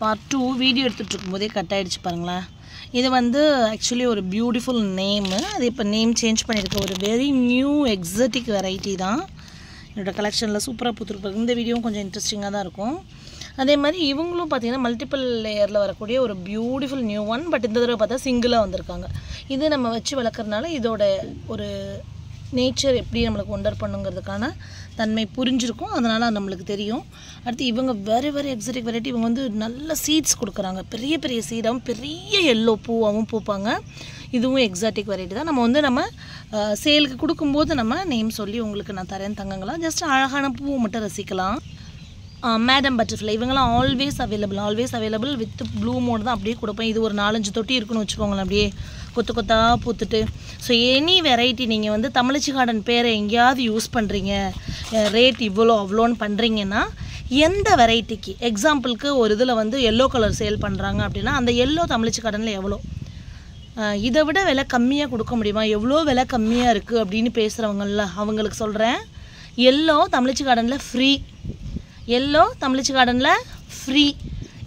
Part 2 video எடுத்துட்டு இருக்கும்போதே cut ஆயிடுச்சு பாருங்களா. இது வந்து ஆக்சுவலி ஒரு பியூட்டிஃபுல் நேம். அது இப்போ நேம் சேஞ்ச் பண்ணியிருக்க ஒரு வெரி நியூ எக்ஸாட்டிக் வெரைட்டி தான். என்னோட கலெக்ஷனில் சூப்பராக பூத்துருப்பாங்க. இந்த வீடியோவும் கொஞ்சம் இன்ட்ரெஸ்டிங்காக தான் இருக்கும். அதே மாதிரி இவங்களும் பார்த்தீங்கன்னா மல்டிபிள் லேயரில் வரக்கூடிய ஒரு பியூட்டிஃபுல் நியூ ஒன். பட் இந்த தடவை பார்த்தா சிங்கிளாக வந்திருக்காங்க. இது நம்ம வச்சு வளர்க்குறதுனால இதோட ஒரு நேச்சர் எப்படி நம்மளுக்கு ஒண்டர் பண்ணுங்கிறதுக்கான தன்மை புரிஞ்சிருக்கும். அதனால் நம்மளுக்கு தெரியும். அடுத்து இவங்க வெரி வெரி எக்ஸாட்டிக் வெரைட்டி. இவங்க வந்து நல்ல சீட்ஸ் கொடுக்குறாங்க. பெரிய பெரிய சீடாகவும் பெரிய எல்லோ பூவாகவும் பூப்பாங்க. இதுவும் எக்ஸாட்டிக் வெரைட்டி தான். நம்ம சேலுக்கு கொடுக்கும்போது நம்ம நேம் சொல்லி உங்களுக்கு நான் தரேன் தங்கங்களா. ஜஸ்ட் அழகான பூவை மட்டும் ரசிக்கலாம். மேடம் பட்டர்ஃப்ளை இவங்கெல்லாம் always available with blue mode தான் அப்படியே கொடுப்பேன். இது ஒரு 4-5 தொட்டி இருக்குன்னு வச்சுக்கோங்களேன். அப்படியே கொத்து கொத்தாக பூத்துட்டு. ஸோ எனி வெரைட்டி நீங்கள் வந்து தமிழச்சி கார்டன் பேரை எங்கேயாவது யூஸ் பண்ணுறீங்க, ரேட் இவ்வளோ அவ்வளோன்னு பண்ணுறீங்கன்னா எந்த வெரைட்டிக்கு எக்ஸாம்பிளுக்கு ஒரு இதில் வந்து எல்லோ கலர் சேல் பண்ணுறாங்க அப்படின்னா அந்த எல்லோ தமிழச்சி கார்டனில் எவ்வளோ, இதை விட விலை கம்மியாக கொடுக்க முடியுமா, எவ்வளோ விலை கம்மியாக இருக்குது அப்படின்னு பேசுகிறவங்கள அவங்களுக்கு சொல்கிறேன். எல்லோ தமிழச்சி கார்டனில் ஃப்ரீ.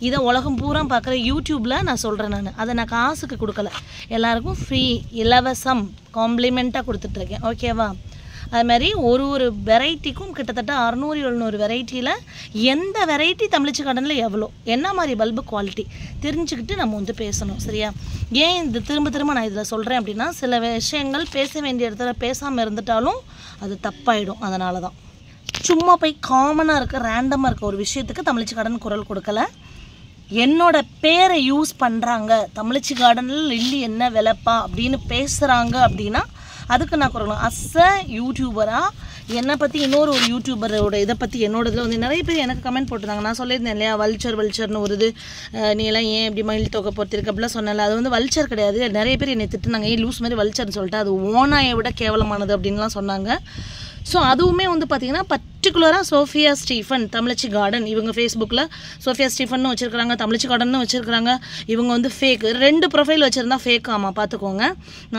இதை உலகம் பூரா பார்க்குற யூடியூப்பில் நான் சொல்கிறேன். அதை நான் காசுக்கு கொடுக்கல, எல்லாருக்கும் ஃப்ரீ, இலவசம், காம்ப்ளிமெண்ட்டாக கொடுத்துட்ருக்கேன். ஓகேவா? அது மாதிரி ஒரு வெரைட்டிக்கும் கிட்டத்தட்ட 600-700 வெரைட்டியில் எந்த வெரைட்டி தமிழச்சி கார்டனில் எவ்வளோ, என்ன மாதிரி பல்பு குவாலிட்டி தெரிஞ்சுக்கிட்டு நம்ம வந்து பேசணும். சரியா? ஏன் இது திரும்ப நான் இதில் சொல்கிறேன் அப்படின்னா சில விஷயங்கள் பேச வேண்டிய இடத்துல பேசாமல் இருந்துட்டாலும் அது தப்பாயிடும். அதனால தான் சும்மா போய் காமனாக இருக்க ரேண்டமாக இருக்க ஒரு விஷயத்துக்கு தமிழச்சி கார்டன் குரல் கொடுக்கல. என்னோட பேரை யூஸ் பண்ணுறாங்க, தமிழச்சி கார்டனில் லில்லி என்ன விலைப்பா அப்படின்னு பேசுகிறாங்க அப்படின்னா அதுக்கு நான் குரல். யூடியூபராக என்னை பற்றி இன்னொரு யூடியூபரோட இதை பற்றி என்னோட இதில் வந்து நிறைய பேர் எனக்கு கமெண்ட் போட்டுருந்தாங்க. நான் சொல்லியிருந்தேன் இல்லையா, வல்ச்சர்னு ஒரு இது, நீ எல்லாம் ஏன் இப்படி மயில் தொகை பொறுத்திருக்கு அப்படிலாம் சொன்னல. அது வந்து வல்ச்சர் கிடையாது. நிறைய பேர் என்னை திட்டுனாங்க, லூஸ் மாதிரி வல்ச்சர்னு சொல்லிட்டு, அது ஓனாயை விட கேவலமானது அப்படின்லாம் சொன்னாங்க. ஸோ அதுவுமே வந்து பார்த்திங்கன்னா பர்டிகுலராக சோஃபியா ஸ்டீஃபன் தமிழச்சி கார்டன் இவங்க ஃபேஸ்புக்கில் சோஃபியா ஸ்டீஃபன்னு வச்சுருக்காங்க, தமிழச்சி கார்டன்னு வச்சுருக்காங்க. இவங்க வந்து ஃபேக் 2 ப்ரொஃபைல் வச்சுருந்தா ஃபேக். ஆமாம், பார்த்துக்கோங்க.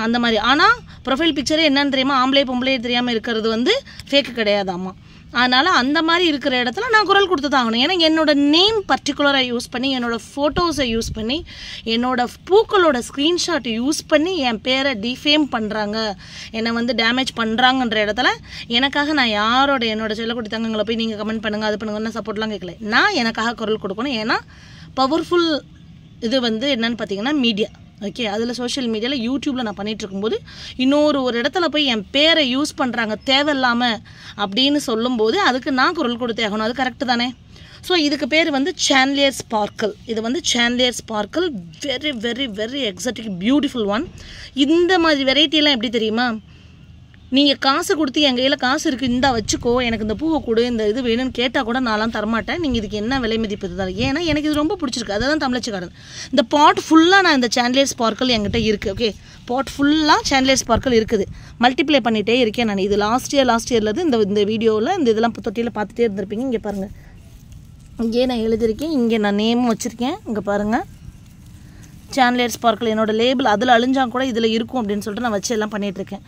அந்த மாதிரி. ஆனால் ப்ரொஃபைல் பிக்சரே என்னன்னு தெரியுமா, ஆம்பளை பொம்பளையே தெரியாமல் இருக்கிறது வந்து ஃபேக்கு கிடையாதாம்மா. அதனால் அந்த மாதிரி இருக்கிற இடத்துல நான் குரல் கொடுத்து தான் ஆகணும். ஏன்னா என்னோடய நேம் பர்டிகுலராக யூஸ் பண்ணி, என்னோடய ஃபோட்டோஸை யூஸ் பண்ணி, என்னோடய பூக்களோட ஸ்க்ரீன்ஷாட்டை யூஸ் பண்ணி என் பேரை டிஃபேம் பண்ணுறாங்க, என்னை வந்து டேமேஜ் பண்ணுறாங்கன்ற இடத்துல எனக்காக நான் என்னோட செல்லக்குட்டி தங்கங்களை போய் நீங்கள் கமெண்ட் பண்ணுங்கள், அது பண்ணுங்கன்னு சப்போர்ட்லாம் கேட்கல. நான் எனக்காக குரல் கொடுக்கணும். ஏன்னா பவர்ஃபுல் இது வந்து என்னன்னு பார்த்தீங்கன்னா மீடியா. ஓகே, அதில் சோஷியல் மீடியாவில் யூடியூப்பில் நான் பண்ணிகிட்டு இருக்கும்போது ஒரு இடத்துல போய் என் பேரை யூஸ் பண்ணுறாங்க தேவையில்லாமல் அப்படின்னு சொல்லும்போது அதுக்கு நான் குரல் கொடுத்தே ஆகணும். அது கரெக்டு தானே? ஸோ இதுக்கு பேர் வந்து சான்லியர் ஸ்பார்க்கிள். இது வந்து chandelier sparkle, very very very exotic beautiful one. இந்த மாதிரி வெரைட்டியெல்லாம் எப்படி தெரியுமா, நீங்கள் காசு கொடுத்து என் கையில் காசு இருக்குது, இந்தா வச்சுக்கோ, எனக்கு இந்த பூவை கொடு, இந்த இது வேணும்னு கேட்டால் கூட நான்லாம் தரமாட்டேன். நீங்கள் இதுக்கு என்ன விலை மதிப்பு தான். ஏன்னா எனக்கு இது ரொம்ப பிடிச்சிருக்கு. அதுதான் தமிழச்சி கார்டன். இந்த பாட் ஃபுல்லாக நான் இந்த சான்லியர் ஸ்பார்க்கிள் என்கிட்ட இருக்குது. ஓகே, பாட் ஃபுல்லாக சான்லியர் ஸ்பார்க்கிள் இருக்குது. மல்டிப்ளை பண்ணிகிட்டே இருக்கேன் நான். இது லாஸ்ட் இயர்லேருந்து இந்த வீடியோவில் இந்த இதெல்லாம் தொட்டியில் பார்த்துட்டே இருந்திருப்பீங்க. இங்கே பாருங்கள், இங்கே நான் எழுதியிருக்கேன், இங்கே நான் நேமும் வச்சுருக்கேன். இங்கே பாருங்கள், சான்லியர் ஸ்பார்க்கிள் என்னோடய லேபிள் அதில் அழிஞ்சால் கூட இதில் இருக்கும் அப்படின்னு சொல்லிட்டு நான் வச்சு எல்லாம் பண்ணிகிட்ருக்கேன்.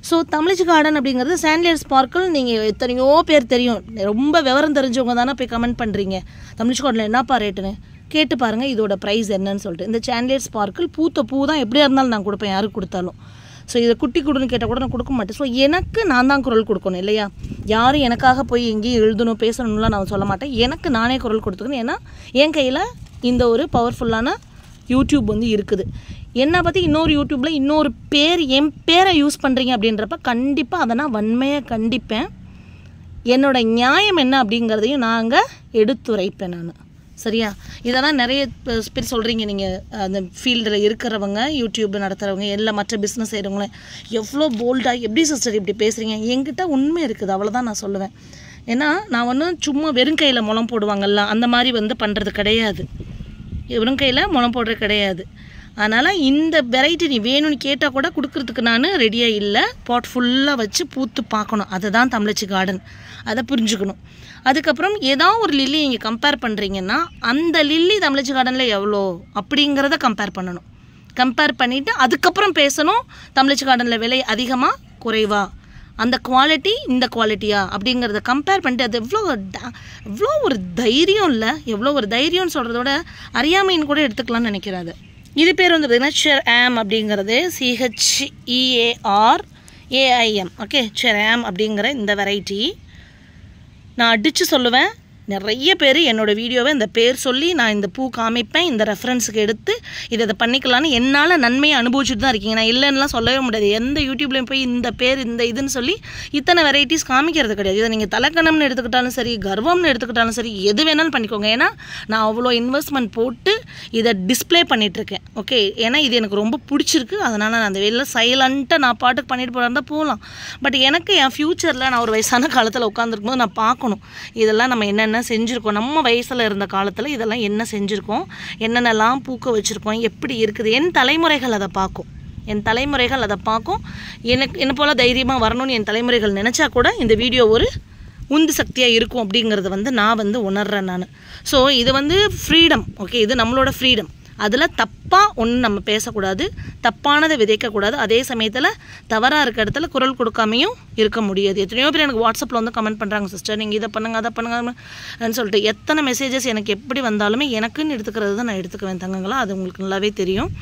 ஸோ தமிழச்சி கார்டன் அப்படிங்கிறது சான்லியர் ஸ்பார்க்கிள். நீங்கள் எத்தனையோ பேர் தெரியும், ரொம்ப விவரம் தெரிஞ்சவங்க தானே போய் கமெண்ட் பண்ணுறீங்க தமிழச்சி கார்டனில் என்னப்பா ரேட்டுன்னு. கேட்டு பாருங்கள் இதோட ப்ரைஸ் என்னன்னு சொல்லிட்டு. இந்த சான்லியர் ஸ்பார்க்கிள் பூத்த பூ தான் எப்படியா இருந்தாலும் நான் கொடுப்பேன், யாருக்கு கொடுத்தாலும். ஸோ இதை குட்டி கொடுன்னு கேட்டால் கூட நான் கொடுக்க மாட்டேன். ஸோ எனக்கு நான் தான் குரல் கொடுக்கணும் இல்லையா? யாரும் எனக்காக போய் எங்கேயும் எழுதணும் பேசணும்லாம் நான் சொல்ல மாட்டேன். எனக்கு நானே குரல் கொடுத்துக்கணும். ஏன்னா என் கையில் இந்த ஒரு பவர்ஃபுல்லான யூடியூப் வந்து இருக்குது. என்னை பற்றி இன்னொரு யூடியூப்பில் என் பேரை யூஸ் பண்ணுறீங்க அப்படின்றப்ப கண்டிப்பாக அதை நான் வன்மையாக கண்டிப்பேன். என்னோட நியாயம் என்ன அப்படிங்கிறதையும் நாங்கள் எடுத்துரைப்பேன் நான். சரியா? இதெல்லாம் நிறைய பேர் சொல்கிறீங்க, நீங்கள் அந்த ஃபீல்டில் இருக்கிறவங்க, யூடியூப் நடத்துகிறவங்க, எல்லாம் மற்ற பிஸ்னஸ் செய்கிறவங்களே எவ்வளோ போல்டாக எப்படி சிஸ்டர் இப்படி பேசுகிறீங்க. என்கிட்ட உண்மை இருக்குது, அவ்வளோதான் நான் சொல்லுவேன். ஏன்னா நான் ஒன்றும் சும்மா வெறும் கையில் முளம் போடுவாங்கல்ல, அந்த மாதிரி வந்து பண்ணுறது கிடையாது. வெறும் கையில் முளம் போடுறது கிடையாது. அதனால் இந்த வெரைட்டி நீ வேணும்னு கேட்டால் கூட கொடுக்குறதுக்கு நான் ரெடியாக இல்லை. பாட் ஃபுல்லாக வச்சு பூத்து பார்க்கணும். அதுதான் தமிழச்சி கார்டன். அதை புரிஞ்சுக்கணும். அதுக்கப்புறம் ஏதாவது ஒரு லில்லி நீங்கள் கம்பேர் பண்ணுறீங்கன்னா அந்த லில்லி தமிழச்சி கார்டனில் எவ்வளோ அப்படிங்கிறத கம்பேர் பண்ணணும். கம்பேர் பண்ணிவிட்டு அதுக்கப்புறம் பேசணும் தமிழச்சி கார்டனில் விலை அதிகமாக குறைவா அந்த குவாலிட்டி இந்த குவாலிட்டியா அப்படிங்கிறத கம்பேர் பண்ணிட்டு அது எவ்வளோ ஒரு தைரியம் இல்லை, எவ்வளோ ஒரு தைரியம்னு சொல்கிறதோட அறியாமைன்னு கூட எடுத்துக்கலாம்னு நினைக்கிறாரு. இது பேர் வந்து பார்த்திங்கன்னா செராம் அப்படிங்கிறது CHEARAIM. ஓகே, செராம் அப்படிங்கிற இந்த வெரைட்டி நான் அடித்து சொல்லுவேன். நிறைய பேர் என்னோடய வீடியோவை இந்த பேர் சொல்லி நான் இந்த பூ காமிப்பேன், இந்த ரெஃபரன்ஸுக்கு எடுத்து இதை பண்ணிக்கலான்னு என்னால் நன்மையை அனுபவிச்சுட்டு தான் இருக்கீங்க. நான் இல்லைன்னுலாம் சொல்லவே முடியாது. எந்த யூடியூப்லேயும் போய் இந்த பேர் இந்த இதுன்னு சொல்லி இத்தனை வெரைட்டிஸ் காமிக்கிறது கிடையாது. இதை நீங்கள் தலைக்கணம்னு எடுத்துக்கிட்டாலும் சரி, கர்வம்னு எடுத்துக்கிட்டாலும் சரி, எது வேணாலும் பண்ணிக்கோங்க. ஏன்னா நான் அவ்வளோ இன்வெஸ்ட்மெண்ட் போட்டு இதை டிஸ்பிளே பண்ணிகிட்ருக்கேன். ஓகே, ஏன்னா இது எனக்கு ரொம்ப பிடிச்சிருக்கு. அதனால் நான் அந்த வெளியில் சைலண்ட்டாக நான் பாட்டுக்கு பண்ணிட்டு போகிறதா போகலாம். பட் எனக்கு என் ஃப்யூச்சரில் நான் ஒரு வயசான காலத்தில் உட்காந்துருக்கும் போது நான் பார்க்கணும் இதெல்லாம் நம்ம என்னென்ன செஞ்சுருக்கோம், நம்ம வயசில் இருந்த காலத்தில் இதெல்லாம் என்ன செஞ்சுருக்கோம், என்னென்னலாம் பூக்க வச்சுருக்கோம், எப்படி இருக்குது. என் தலைமுறைகள் அதை பார்க்கும், என்ன போல் தைரியமாக வரணும்னு என் தலைமுறைகள் நினச்சா கூட இந்த வீடியோ ஒரு உந்து சக்தியாக இருக்கும் அப்படிங்கிறத வந்து நான் உணர்றேன் நான். ஸோ இது வந்து ஃப்ரீடம். ஓகே, இது நம்மளோட ஃப்ரீடம். அதில் தப்பாக ஒன்றும் நம்ம பேசக்கூடாது, தப்பானதை விதைக்கக்கூடாது. அதே சமயத்தில் தவறாக இருக்க இடத்துல குரல் கொடுக்காமையும் இருக்க முடியாது. எத்தனையோ பேர் எனக்கு வாட்ஸ்அப்பில் வந்து கமெண்ட் பண்ணுறாங்க, சிஸ்டர் நீங்கள் இதை பண்ணுங்கள் அதை பண்ணுங்கன்னு சொல்லிட்டு. எத்தனை மெசேஜஸ் எனக்கு எப்படி வந்தாலுமே எனக்குன்னு எடுத்துக்கிறது தான் நான் எடுத்துக்குவேன் தங்கங்களா, அது உங்களுக்கு நல்லாவே தெரியும்.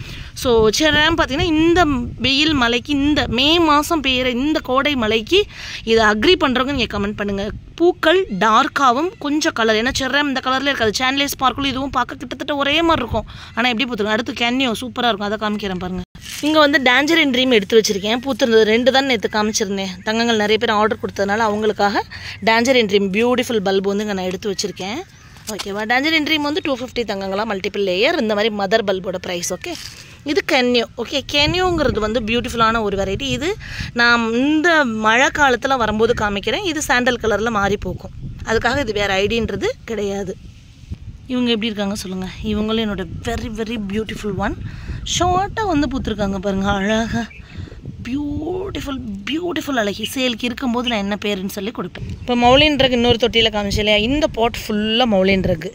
ஸோ செராம் பார்த்திங்கன்னா இந்த வெயில் மலைக்கு, இந்த மே மாதம் பெய்கிற இந்த கோடை மலைக்கு இதை அக்ரி பண்ணுறவங்க நீங்கள் கமெண்ட் பண்ணுங்கள். பூக்கள் டார்க்காகவும் கொஞ்சம் கலர், ஏன்னா செராம் இந்த கலரில் இருக்காது. சான்லே ஸ்பார்க்கிள் இதுவும் பார்க்க கிட்டத்தட்ட ஒரே மாதிரி இருக்கும். ஆனால் எப்படி பூத்துருங்க. அடுத்து கேன்யோ சூப்பராக இருக்கும், அதை காமிக்கிறேன் பாருங்கள். இங்கே வந்து டான்ஜரின் ட்ரீம் எடுத்து வச்சுருக்கேன். பூத்துருந்தது 2 தான் நேற்று காமிச்சிருந்தேன். தங்கங்கள் நிறைய பேர் ஆர்டர் கொடுத்ததுனால அவங்களுக்காக டான்ஜரின் ட்ரீம் பியூட்டிஃபுல் பல்பு வந்து இங்கே நான் எடுத்து வச்சுருக்கேன். ஓகேவா, டான்ஜரின் ட்ரீம் வந்து 250 தங்கங்களா, மல்டிபிள் லேயர், இந்த மாதிரி மதர் பல்போட ப்ரைஸ். ஓகே, இது கேன்யோ. ஓகே, கேன்யோங்கிறது வந்து பியூட்டிஃபுல்லான ஒரு வெரைட்டி. இது நான் இந்த மழை காலத்தில் வரும்போது காமிக்கிறேன். இது சாண்டல் கலரில் மாறி போக்கும், அதுக்காக இது வேறு ஐடின்றது கிடையாது. இவங்க எப்படி இருக்காங்க சொல்லுங்கள். இவங்களும் என்னோடய வெரி வெரி பியூட்டிஃபுல் ஒன். ஷார்ட்டாக வந்து பூத்துருக்காங்க பாருங்கள், அழகாக பியூட்டிஃபுல் அழகி. சேலுக்கு இருக்கும்போது நான் என்ன பேருன்னு சொல்லி கொடுப்பேன். இப்போ மௌலின் ரக் இன்னொரு தொட்டியில் காமிச்சு இல்லையா, இந்த பாட் ஃபுல்லாக மௌலின் ரக்.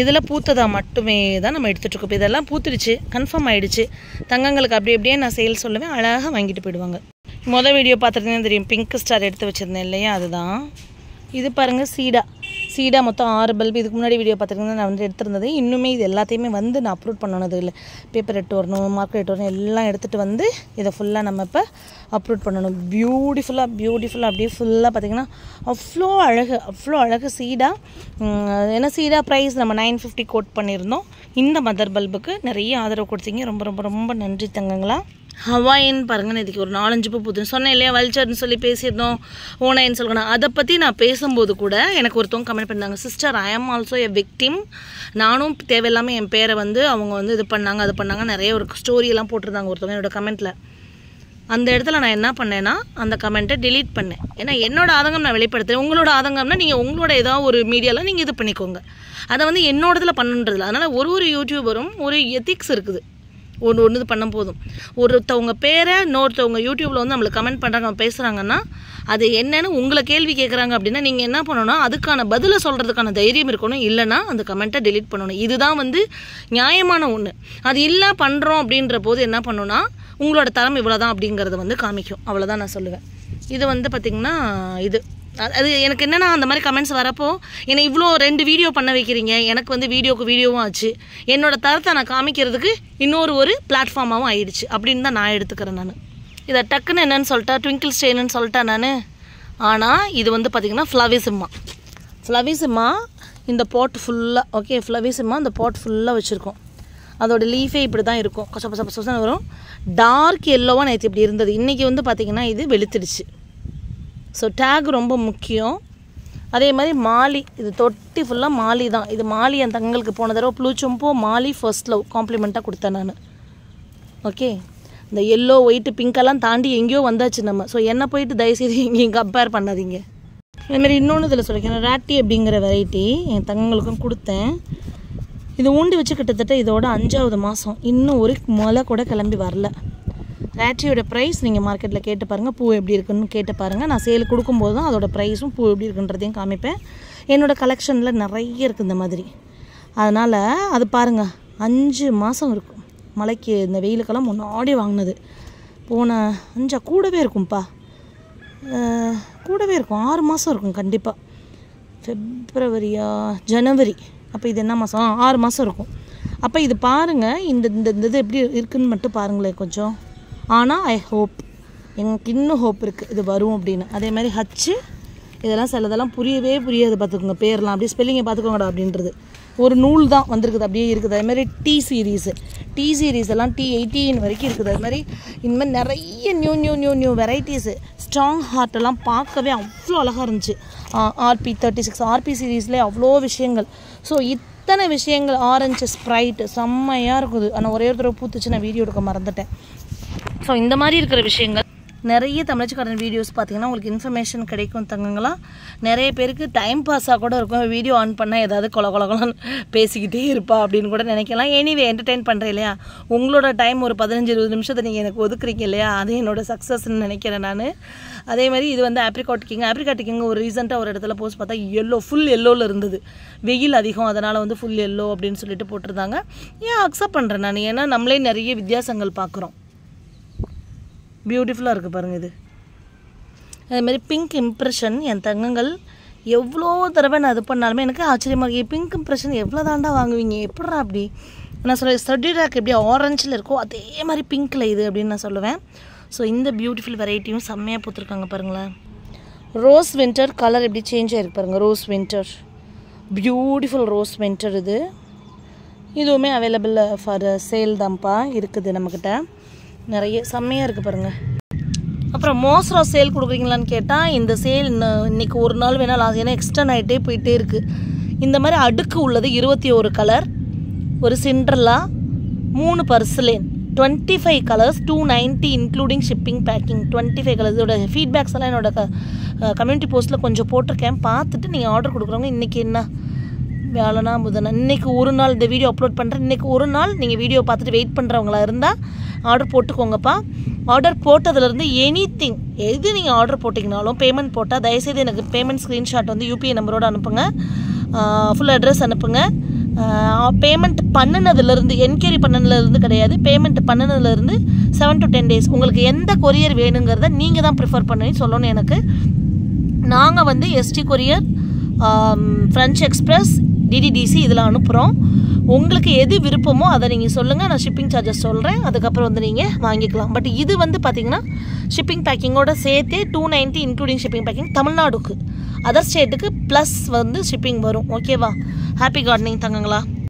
இதில் பூத்ததாக மட்டுமே தான் நம்ம எடுத்துகிட்ருக்கோம். இப்போ இதெல்லாம் பூத்துடுச்சு, கன்ஃபார்ம் ஆகிடுச்சு. தங்கங்களுக்கு அப்படியே நான் சேல் சொல்லுவேன், அழகாக வாங்கிட்டு போயிடுவாங்க. மொதல் வீடியோ பார்த்துருந்தேன் தெரியும், பிங்க் ஸ்டார் எடுத்து வச்சுருந்தேன் இல்லையா, அதுதான். இது பாருங்கள் சீடா மொத்தம் 6 பல்பு. இதுக்கு முன்னாடி வீடியோ பார்த்துருக்கேன் நான் வந்து எடுத்திருந்தது. இன்னுமே இது எல்லாத்தையுமே வந்து நான் அப்லோட் பண்ணணும். இல்லை பேப்பர் எடுத்து வரணும், மார்க்கர் எடுத்து வரணும், எல்லாம் எடுத்துகிட்டு வந்து இதை ஃபுல்லாக நம்ம இப்போ அப்லோட் பண்ணணும். பியூட்டிஃபுல்லாக அப்படியே ஃபுல்லாக பார்த்திங்கன்னா அவ்வளோ அழகு சீடா. ஏன்னா சீடா ப்ரைஸ் நம்ம 950 கோட் பண்ணியிருந்தோம். இந்த மதர் பல்புக்கு நிறைய ஆதரவு கொடுத்தீங்க, ரொம்ப ரொம்ப ரொம்ப நன்றி தங்கங்களா. ஹவாயின் பாருங்கன்னு இதுக்கு ஒரு 4-5 பூ பூத்துன்னு சொன்னேன் இல்லையா, வல்ச்சர்னு சொல்லி பேசியிருந்தோம், ஓனாயின்னு சொல்லணும். அதை பற்றி நான் பேசும்போது கூட எனக்கு ஒருத்தவங்க கமெண்ட் பண்ணாங்க, சிஸ்டர் ஐ ஆம் ஆல்சோ எ விக்டிம், நானும் தேவையில்லாமல் என் பேரை வந்து அவங்க வந்து இது பண்ணாங்க அது பண்ணாங்க, நிறைய ஒரு ஸ்டோரியெல்லாம் போட்டிருந்தாங்க ஒருத்தவங்க என்னோடய கமெண்ட்டில். அந்த இடத்துல நான் என்ன பண்ணேன்னா அந்த கமெண்ட்டை டிலீட் பண்ணேன். ஏன்னா என்னோட ஆதங்கம் நான் வெளிப்படுத்துகிறேன். உங்களோட ஆதங்கம்னா நீங்கள் உங்களோட ஏதாவது ஒரு மீடியாவில் நீங்கள் இது பண்ணிக்கோங்க, அதை வந்து என்னோட இதில் பண்ணுன்றதில்ல. அதனால் ஒரு யூடியூபரும் ஒரு எத்திக்ஸ் இருக்குது. ஒன்று இது பண்ண போதும். ஒருத்தவங்க பேரை இன்னொருத்தவங்க யூடியூப்பில் வந்து நம்மளுக்கு கமெண்ட் பண்ணுறாங்க, பேசுகிறாங்கன்னா அது என்னென்னு உங்களை கேள்வி கேட்குறாங்க அப்படின்னா நீங்கள் என்ன பண்ணணும்னா அதுக்கான பதிலை சொல்கிறதுக்கான தைரியம் இருக்கணும், இல்லைனா அந்த கமெண்ட்டை டெலீட் பண்ணணும். இதுதான் வந்து நியாயமான ஒன்று. அது இல்லை பண்ணுறோம் அப்படின்ற போது என்ன பண்ணணும்னா உங்களோட தரம் இவ்வளோ தான் அப்படிங்கிறத வந்து காமிக்கும், அவ்வளோதான் நான் சொல்லுவேன். இது வந்து பார்த்திங்கன்னா இது அது எனக்கு என்னென்னா அந்த மாதிரி கமெண்ட்ஸ் வரப்போ என்னை இவ்வளோ 2 வீடியோ பண்ண வைக்கிறீங்க, எனக்கு வந்து வீடியோவும் ஆச்சு, என்னோடய தரத்தை நான் காமிக்கிறதுக்கு ஒரு பிளாட்ஃபார்மாகவும் ஆயிடுச்சு அப்படின்னு தான் நான் எடுத்துக்கிறேன். நான் இதை டக்குன்னு என்னென்னு சொல்லிட்டா ட்விங்கிள் ஸ்டெயின்னு சொல்லிட்டேன் நான். ஆனால் இது வந்து பார்த்திங்கன்னா ஃப்ளவிசிம்மா இந்த பாட் ஃபுல்லாக. ஓகே, ஃப்ளவிசிம்மா இந்த பாட் ஃபுல்லாக வச்சுருக்கோம். அதோட லீஃபே இப்படி தான் இருக்கும், கொசப்பசன்னு வரும். டார்க் எல்லோவாக நேற்று இப்படி இருந்தது, இன்றைக்கி வந்து பார்த்திங்கன்னா இது வெளுத்துடுச்சு. ஸோ டேக் ரொம்ப முக்கியம். அதே மாதிரி மாலி, இது தொட்டி ஃபுல்லாக மாலி தான். இது மாலி என் தங்களுக்கு போன தடவை ப்ளூச்சம்போ மாலி ஃபர்ஸ்ட் லவ் காம்ப்ளிமெண்ட்டாக கொடுத்தேன் நான். ஓகே, இந்த எல்லோ ஒயிட்டு பிங்க்கெல்லாம் தாண்டி எங்கேயோ வந்தாச்சு நம்ம. ஸோ என்ன போயிட்டு தயவுசெய்து எங்கேயும் கம்பேர் பண்ணாதீங்க. அதேமாதிரி இன்னொன்று இதில் சொல்லிக்கிறேன், ராட்டி அப்படிங்கிற வெரைட்டி என் தங்களுக்கும் கொடுத்தேன். இது ஊண்டி வச்சு கிட்டத்தட்ட இதோட 5வது மாதம், இன்னும் ஒரு முளை கூட கிளம்பி வரல. ராட்டியோட ப்ரைஸ் நீங்கள் மார்க்கெட்டில் கேட்டு பாருங்கள், பூ எப்படி இருக்குன்னு கேட்டு பாருங்கள். நான் சேல் கொடுக்கும்போது தான் அதோடய ப்ரைஸும் பூ எப்படி இருக்குன்றதையும் காமிப்பேன். என்னோடய கலெக்ஷனில் நிறைய இருக்குது இந்த மாதிரி. அதனால் அது பாருங்கள் 5 மாதம் இருக்கும். மலைக்கு இந்த வெயிலுக்கெல்லாம் முன்னாடி வாங்கினது, போன 5 கூடவே இருக்கும்ப்பா. கூடவே இருக்கும், 6 மாதம் இருக்கும் கண்டிப்பாக. ஜனவரி, அப்போ இது என்ன மாதம்? 6 மாதம் இருக்கும். அப்போ இது பாருங்கள், இந்த இது எப்படி இருக்குதுன்னு மட்டும் பாருங்களேன் கொஞ்சம். ஆனால் ஐ ஹோப், எனக்கு இன்னும் ஹோப் இருக்குது இது வரும் அப்படின்னு. அதே மாதிரி ஹச்சு, இதெல்லாம் சிலதெல்லாம் புரியவே புரியாது பார்த்துக்கோங்க, பேர்லாம் அப்படியே ஸ்பெல்லிங்கை பார்த்துக்கோங்கடா அப்படின்றது. ஒரு நூல் தான் வந்திருக்குது, அப்படியே இருக்குது. அதுமாதிரி டி சீரீஸ் எல்லாம் T18 வரைக்கும் இருக்குது. அது மாதிரி இந்த மாதிரி நிறைய நியூ வெரைட்டிஸு. ஸ்ட்ராங் ஹார்ட்டெல்லாம் பார்க்கவே அவ்வளோ அழகாக இருந்துச்சு. RP36 RP சீரீஸ்லேயே அவ்வளோ விஷயங்கள். ஸோ இத்தனை விஷயங்கள், ஆரஞ்சு ஸ்ப்ரைட்டு செம்மையாக இருக்குது. ஆனால் ஒரே ஒரு தடவை பூத்துச்சு, நான் வீடியோ எடுக்க மறந்துட்டேன். ஸோ இந்த மாதிரி இருக்கிற விஷயங்கள் நிறைய தமிழ்ச்சிக்காரன் வீடியோஸ் பார்த்தீங்கன்னா உங்களுக்கு இன்ஃபர்மேஷன் கிடைக்கும் தங்கங்களா. நிறைய பேருக்கு டைம் பாஸாக கூட இருக்கும், வீடியோ ஆன் பண்ணால் ஏதாவது கொலன்னு பேசிக்கிட்டே இருப்பா அப்படின்னு கூட நினைக்கலாம். எனிவே என்டர்டெயின் பண்ணுறேன் இல்லையா, உங்களோட டைம் ஒரு 15-20 நிமிஷத்தை நீங்கள் எனக்கு ஒதுக்குறீங்க இல்லையா, அது என்னோட சக்ஸஸ்ன்னு நினைக்கிறேன் நான். அதே மாதிரி இது வந்து ஆப்ரிகாட் கிங் ஒரு ரீசெண்டாக ஒரு இடத்துல போஸ்ட் பார்த்தா ஃபுல் எல்லோவில் இருந்தது. வெயில் அதிகம், அதனால் வந்து ஃபுல் எல்லோ அப்படின்னு சொல்லிட்டு போட்டிருந்தாங்க. ஏன் அக்செப்ட் பண்ணுறேன் நான், ஏன்னா நம்மளே நிறைய வித்தியாசங்கள் பார்க்குறோம். பியூட்டிஃபுல்லாக இருக்குது பாருங்கள் இது. அதுமாதிரி பிங்க் இம்ப்ரெஷன், என் தங்கங்கள் எவ்வளோ தடவை நான் இது பண்ணாலுமே எனக்கு ஆச்சரியமாக இருக்குது. பிங்க் இம்ப்ரெஷன் எவ்வளோ தாண்டா வாங்குவீங்க, எப்படா அப்படி? நான் சொல்ல ஸ்டடி ரேக் எப்படி ஆரஞ்சில் இருக்கோ அதே மாதிரி பிங்க்கில் இது அப்படின்னு நான் சொல்லுவேன். ஸோ இந்த பியூட்டிஃபுல் வெரைட்டியும் செம்மையாக பூத்துருக்காங்க பாருங்களேன். ரோஸ் வின்டர் கலர் எப்படி சேஞ்ச் ஆகிருக்கு பாருங்கள். Rose winter, beautiful rose winter. இதுவுமே அவைலபிள் ஃபார் சேல் தான்ப்பா இருக்குது நம்மக்கிட்ட. நிறைய செம்மையாக இருக்குது பாருங்கள். அப்புறம் மோஸ்ரா சேல் கொடுக்குறீங்களான்னு கேட்டால் இந்த சேல் இன்றைக்கி ஒரு நாள் வேணால் லாஸ்ட், ஏன்னா எக்ஸ்டர்ன் ஆகிட்டே போயிட்டே இருக்குது. இந்த மாதிரி அடுக்கு உள்ளது 21 கலர், ஒரு Cinderella, 3 purslane, 25 colours, 290 including shipping packing. 25 colours. இதோட ஃபீட்பேக்ஸ் எல்லாம் என்னோட கம்யூனிட்டி போஸ்ட்டில் கொஞ்சம் போட்டிருக்கேன், பார்த்துட்டு நீங்கள் ஆர்டர் கொடுக்குறவங்க. இன்றைக்கி என்ன வியாழனா புதனா, இன்றைக்கி ஒரு நாள் இந்த வீடியோ அப்லோட் பண்ணுறேன். இன்றைக்கி ஒரு நாள் நீங்கள் வீடியோ பார்த்துட்டு வெயிட் பண்ணுறவங்களா இருந்தால் ஆர்டர் போட்டுக்கோங்கப்பா. ஆர்டர் போட்டதுலேருந்து எனிதிங் எது நீங்கள் ஆர்டர் போட்டிங்கனாலும் பேமெண்ட் போட்டால் தயவுசெய்து எனக்கு பேமெண்ட் ஸ்க்ரீன்ஷாட் வந்து UPI நம்பரோடு அனுப்புங்க, ஃபுல் அட்ரஸ் அனுப்புங்க. பேமெண்ட் பண்ணினதுலேருந்து, என்கொயரி பண்ணினதுலேருந்து கிடையாது, பேமெண்ட் பண்ணினதுலேருந்து 7 to 10 days உங்களுக்கு எந்த கொரியர் வேணுங்கிறத நீங்கள் தான் ப்ரிஃபர் பண்ணி சொல்லணும் எனக்கு. நாங்கள் வந்து ST courier, French express, DDDC இதில் அனுப்புகிறோம். உங்களுக்கு எது விருப்பமோ அதை நீங்கள் சொல்லுங்கள், நான் ஷிப்பிங் சார்ஜஸ் சொல்கிறேன், அதுக்கப்புறம் வந்து நீங்கள் வாங்கிக்கலாம். பட் இது வந்து பார்த்திங்கன்னா ஷிப்பிங் பேக்கிங்கோட சேர்த்தே 290 இன்க்ளூடிங் ஷிப்பிங் பேக்கிங். தமிழ்நாடுக்கு, அதர் ஸ்டேட்டுக்கு ப்ளஸ் வந்து ஷிப்பிங் வரும். ஓகேவா? Happy gardening தங்கங்களா.